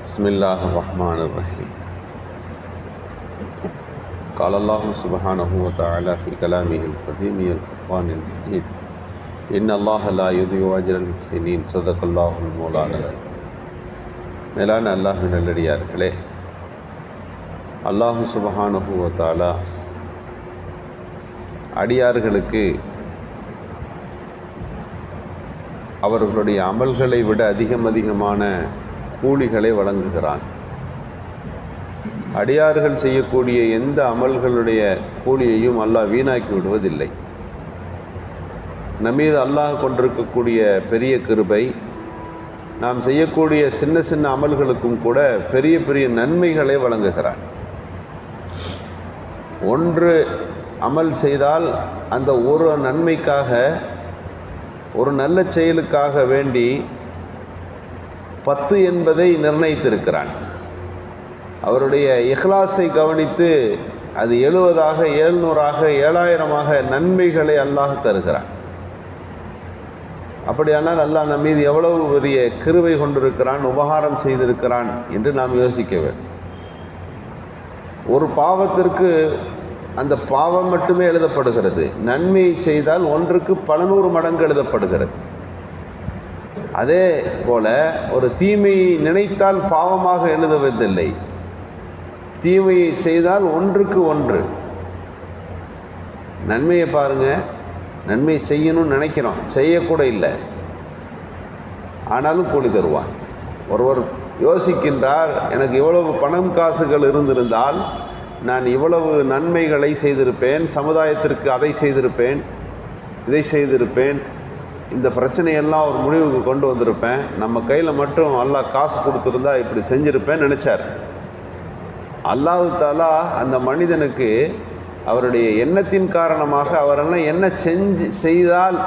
बिस्मिल्लाहिर्रहमानिर्रहीम। क़ाल अल्लाहु सुब्हानहु व तआला फ़ी कलामिहिल क़दीमिल फ़ुरक़ानिल मजीद इन्नल्लाह ला युज़िउ अज्रल मुहसिनीन ஸதகல்லாஹுல் மௌலானா। மேலான அல்லாஹ்வின் நல்லடியார்களே, அல்லாஹு சுப்ஹானஹு வ தஆலா அடியார்களுக்கு அவர்களுடைய அமல்களை விட அதிகமான கூலிகளை வழங்குகிறான். அடியார்கள் செய்யக்கூடிய எந்த அமல்களுடைய கூலியையும் அல்லாஹ் வீணாக்கி விடுவதில்லை. நம்மீது அல்லாஹ் கொண்டிருக்கக்கூடிய பெரிய கிருபை, நாம் செய்யக்கூடிய சின்ன சின்ன அமல்களுக்கும் கூட பெரிய பெரிய நன்மைகளை வழங்குகிறான். ஒன்று அமல் செய்தால் அந்த ஒரு நன்மைக்காக, ஒரு நல்ல செயலுக்காக வேண்டி 10 என்பதை நிர்ணயித்திருக்கிறான். அவருடைய இஹ்லாஸை கவனித்து அது 70ஆக, 700ஆக, 7000ஆக நன்மைகளை அல்லாஹ் தருகிறான். அப்படியானால் அல்லாஹ் நம் மீது எவ்வளவு பெரிய கிருபை கொண்டிருக்கிறான், உபகாரம் செய்திருக்கிறான் என்று நாம் யோசிக்க வேண்டும். ஒரு பாவத்திற்கு அந்த பாவம் மட்டுமே எழுதப்படுகிறது. நன்மையை செய்தால் ஒன்றுக்கு பல 100 மடங்கு எழுதப்படுகிறது. அதே போல ஒரு தீமையை நினைத்தால் பாவமாக எழுதுவதில்லை. தீமையை செய்தால் ஒன்றுக்கு 1. நன்மையை பாருங்கள், நன்மை செய்யணும்னு நினைக்கிறோம், செய்யக்கூட இல்லை, ஆனாலும் கூலி தருவான். ஒருவர் யோசிக்கின்றார், எனக்கு இவ்வளவு பணம் காசுகள் இருந்திருந்தால் நான் இவ்வளவு நன்மைகளை செய்திருப்பேன், சமுதாயத்திற்கு அதை செய்திருப்பேன், இதை செய்திருப்பேன், இந்த பிரச்சனையெல்லாம் ஒரு முடிவுக்கு கொண்டு வந்திருப்பேன், நம்ம கையில் மட்டும் அல்லாஹ் காசு கொடுத்துருந்தா இப்படி செஞ்சுருப்பேன்னு நினச்சார். அல்லாஹ் தஆலா அந்த மனிதனுக்கு அவருடைய எண்ணத்தின் காரணமாக அவரெல்லாம் என்ன செய்தால்,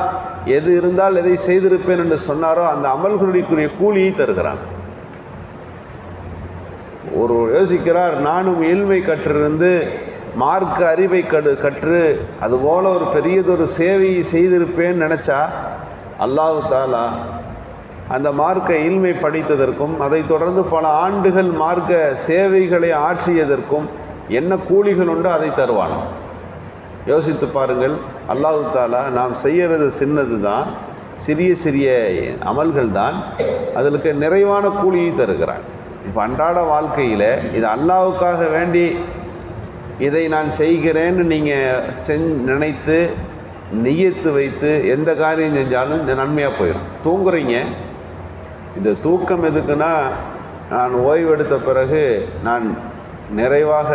எது இருந்தால் எதை செய்திருப்பேன் என்று சொன்னாரோ அந்த அமல்களுடைய கூலியை தருகிறான். ஒரு யோசிக்கிறார், நானும் இல்மை கற்றிருந்து மார்க்க அறிவை கற்று அதுபோல் ஒரு பெரியதொரு சேவையை செய்திருப்பேன்னு நினச்சா அல்லாஹ் தஆலா அந்த மார்க்க இல்மை படித்ததற்கும் அதை தொடர்ந்து பல ஆண்டுகள் மார்க்க சேவைகளை ஆற்றியதற்கும் என்ன கூலிகள் உண்டோ அதை தருவானோ. யோசித்து பாருங்கள், அல்லாஹ் தஆலா நாம் செய்கிறது சின்னது தான், சிறிய சிறிய அமல்கள் தான், அதற்கு நிறைவான கூலியை தருகிறான். இப்போ அன்றாட வாழ்க்கையில் இது அல்லாஹ்வுக்காக வேண்டி இதை நான் செய்கிறேன்னு நீங்கள் நினைத்து நியத்து வைத்து எந்த காரியம் செஞ்சாலும் நன்மையாக போயிடும். தூங்குறீங்க, இந்த தூக்கம் எதுக்குன்னா, நான் ஓய்வெடுத்த பிறகு நான் நிறைவாக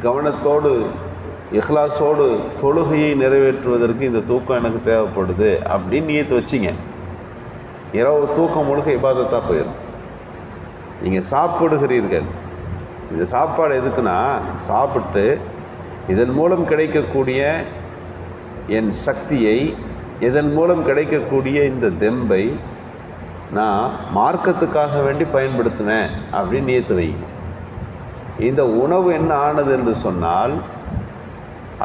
கவனத்தோடு இஹ்லாஸோடு தொழுகையை நிறைவேற்றுவதற்கு இந்த தூக்கம் எனக்கு தேவைப்படுது அப்படின்னு நியத்து வச்சிங்க. இரவு தூக்கம் முழுக்க இபாதத்தாக போயிடும். நீங்கள் சாப்பிடுகிறீர்கள், இந்த சாப்பாடு எதுக்குன்னா, சாப்பிட்டு இதன் மூலம் கிடைக்கக்கூடிய என் சக்தியை, இதன் மூலம் கிடைக்கக்கூடிய இந்த தெம்பை நான் மார்க்கத்துக்காக வேண்டி பயன்படுத்தினேன் அப்படின்னு நியத்து வைங்க. இந்த உணவு என்ன ஆனது என்று சொன்னால்,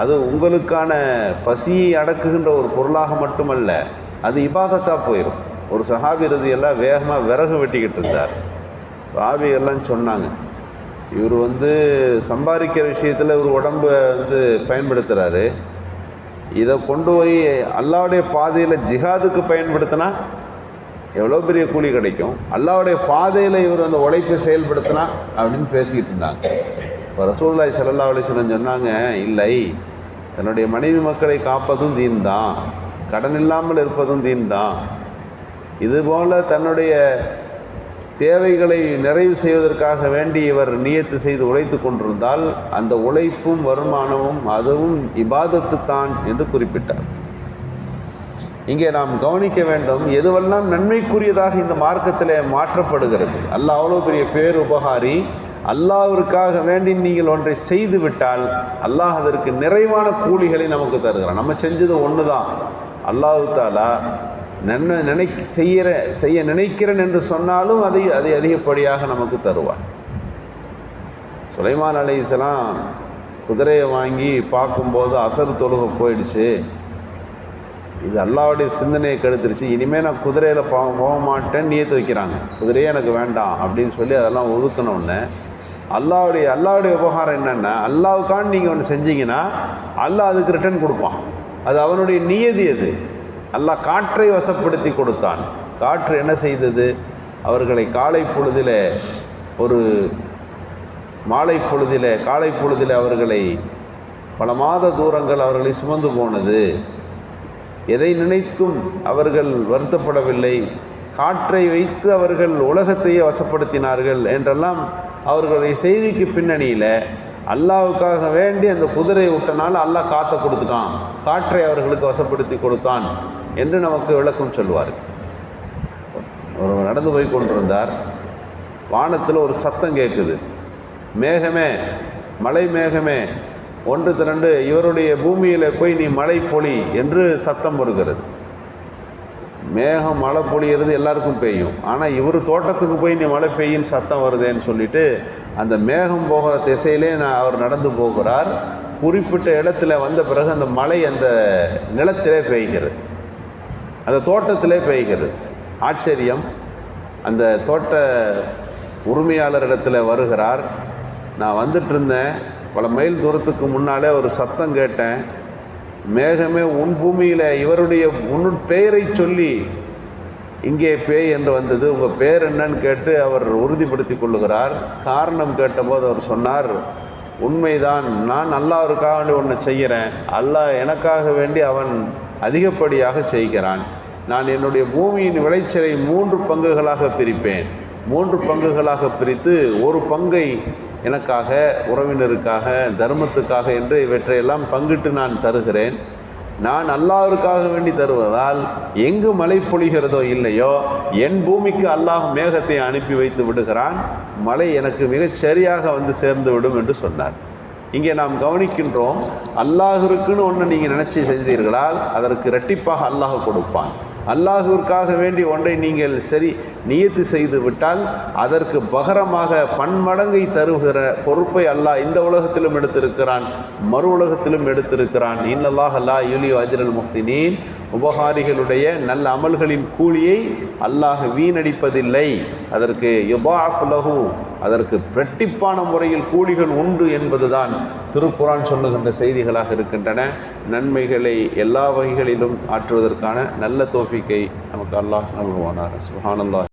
அது உங்களுக்கான பசியை அடக்குகின்ற ஒரு பொருளாக மட்டுமல்ல, அது இபாதத்தாக போயிடும். ஒரு சஹாபி ரலியல்லாஹு அன்ஹு வேகமாக விறகு வெட்டிக்கிட்டு இருந்தார். சஹாபிகள்லாம் சொன்னாங்க, இவர் சம்பாதிக்கிற விஷயத்தில் இவர் உடம்பை பயன்படுத்துகிறாரு, இதை கொண்டு போய் அல்லாஹ்வுடைய பாதையில் ஜிஹாதுக்கு பயன்படுத்தினா எவ்வளோ பெரிய கூலி கிடைக்கும், அல்லாஹ்வுடைய பாதையில் இவர் அந்த உழைப்பை செயல்படுத்தினா அப்படின்னு பேசிக்கிட்டு இருந்தாங்க. இப்போ ரசூலுல்லாஹி ஸல்லல்லாஹு அலைஹி வஸல்லம் சொன்னாங்க, இல்லை, தன்னுடைய மனைவி மக்களை காப்பதும் தீன் தான், கடன் இல்லாமல் இருப்பதும் தீன் தான், இதுபோல் தன்னுடைய தேவைகளை நிறைவு செய்வதற்காக வேண்டி இவர் நியத்து செய்து உழைத்து கொண்டிருந்தால் அந்த உழைப்பும் வருமானமும் அதுவும் இபாதத்து தான் என்று குறிப்பிட்டார். இங்கே நாம் கவனிக்க வேண்டும், எதுவெல்லாம் நன்மைக்குரியதாக இந்த மார்க்கத்தில் மாற்றப்படுகிறது. அல்லாஹ் அவ்வளோ பெரிய பேருபகாரி. அல்லாஹ்விற்காக வேண்டி நீங்கள் ஒன்றை செய்து விட்டால் அல்லாஹ் அதற்கு நிறைவான கூலிகளை நமக்கு தருகிறான். நம்ம செஞ்சது ஒன்று தான், அல்லாஹ் தஆலா நன்மை செய்ய நினைக்கிறேன் என்று சொன்னாலும் அதை அதிகப்படியாக நமக்கு தருவான். சுலைமான் அலைஹிஸ்ஸலாம் குதிரையை வாங்கி பார்க்கும்போது அசர் தொழுகை போயிடுச்சு, இது அல்லாஹ்வுடைய சிந்தனையை கெடுத்துருச்சு. இனிமேல் நான் குதிரையில் போக மாட்டேன்னு நியத்து வைக்கிறாங்க. குதிரையே எனக்கு வேண்டாம் அப்படின்னு சொல்லி அதெல்லாம் ஒதுக்கினோடனே அல்லாஹ்வுடைய உபகாரம் என்னென்னா, அல்லாஹ்வுக்கான நீங்கள் ஒன்று செஞ்சீங்கன்னா அல்லாஹ் அதுக்கு ரிட்டர்ன் கொடுப்பான். அது அவனுடைய நியதி. அது அல்லாஹ் காற்றை வசப்படுத்தி கொடுத்தான். காற்று என்ன செய்தது? அவர்களை காலை பொழுதில் அவர்களை பல மாத தூரங்கள் அவர்களை சுமந்து போனது. எதை நினைத்தும் அவர்கள் வருத்தப்படவில்லை. காற்றை வைத்து அவர்கள் உலகத்தையே வசப்படுத்தினார்கள் என்றெல்லாம் அவர்களுடைய செய்திக்கு பின்னணியில் அல்லாஹ்வுக்காக வேண்டி அந்த குதிரை விட்டனால அல்லாஹ் காற்றை கொடுத்துட்டான், காற்றை அவர்களுக்கு வசப்படுத்தி கொடுத்தான் என்று நமக்கு விளக்கம் சொல்வார். ஒருவர் நடந்து போய் கொண்டிருந்தார். வானத்தில் ஒரு சத்தம் கேட்குது. மேகமே, மலை மேகமே, ஒன்று திரண்டு இவருடைய பூமியில் போய் நீ மழை பொழி என்று சத்தம் வருகிறது. மேகம் மழை பொழியிறது எல்லாருக்கும் பெய்யும். ஆனால் இவர் தோட்டத்துக்கு போய் நீ மழை பெய்யின்னு சத்தம் வருதேன்னு சொல்லிட்டு அந்த மேகம் போகிற திசையிலே அவர் நடந்து போகிறார். குறிப்பிட்ட இடத்துல வந்த பிறகு அந்த மழை அந்த நிலத்திலே பெய்கிறது, அந்த தோட்டத்திலே பெய்கிறது. ஆச்சரியம். அந்த தோட்ட உரிமையாளரிடத்தில் வருகிறார். நான் வந்துட்டு இருந்தேன், பல மைல் தூரத்துக்கு முன்னாலே ஒரு சத்தம் கேட்டேன். மேகமே, உன் பூமியில் உன் பெயரை சொல்லி இங்கே பேய் என்று வந்தது, உங்கள் பேர் என்னன்னு கேட்டு அவர் உறுதிப்படுத்தி கொள்ளுகிறார். காரணம் கேட்டபோது அவர் சொன்னார், உண்மைதான், நான் அல்லாஹ்வுக்காக வேண்டி ஒன்று செய்கிறேன், அல்லாஹ் எனக்காக வேண்டி அவன் அதிகப்படியாக செய்கிறான். நான் என்னுடைய பூமியின் விளைச்சலை 3 பங்குகளாக பிரிப்பேன். 3 பங்குகளாக பிரித்து ஒரு பங்கை எனக்காக, உறவினருக்காக, தர்மத்துக்காக என்று இவற்றையெல்லாம் பங்கிட்டு நான் தருகிறேன். நான் அல்லாஹ்வுக்காக வேண்டி தருவதால் எங்கு மழை பொழிகிறதோ இல்லையோ என் பூமிக்கு அல்லாஹ் மேகத்தை அனுப்பி வைத்து விடுகிறான், மழை எனக்கு மிகச் சரியாக வந்து சேர்ந்து விடும் என்று சொன்னார். இங்கே நாம் கவனிக்கின்றோம், அல்லாஹ்வுக்குன்னு ஒன்று நீங்கள் நினச்சி செஞ்சீர்களால் அதற்கு இரட்டிப்பாக அல்லாஹ் கொடுப்பான். அல்லாஹ்விற்காக வேண்டி ஒன்றை நீங்கள் நியத்து செய்து விட்டால் அதற்கு பகரமாக பன்மடங்கை தருகிற பொறுப்பை அல்லாஹ் இந்த உலகத்திலும் எடுத்திருக்கிறான், மறு உலகத்திலும் எடுத்திருக்கிறான். இன்னல்லாஹ் லா யுலியு அஜ்ரல் முஹ்சினீன். உபகாரிகளுடைய நல்ல அமல்களின் கூலியை அல்லாஹ் வீணடிப்பதில்லை. அதற்கு யுதாஃப் லஹு, அதற்கு இரட்டிப்பான முறையில் கூலிகள் உண்டு என்பதுதான் திருக்குர்ஆன் சொல்லுகின்ற செய்திகளாக இருக்கின்றன. நன்மைகளை எல்லா வகைகளிலும் ஆற்றுவதற்கான நல்ல தௌஃபீக்கை நமக்கு அல்லாஹ் நல்குவானாக. சுப்ஹானல்லாஹ்.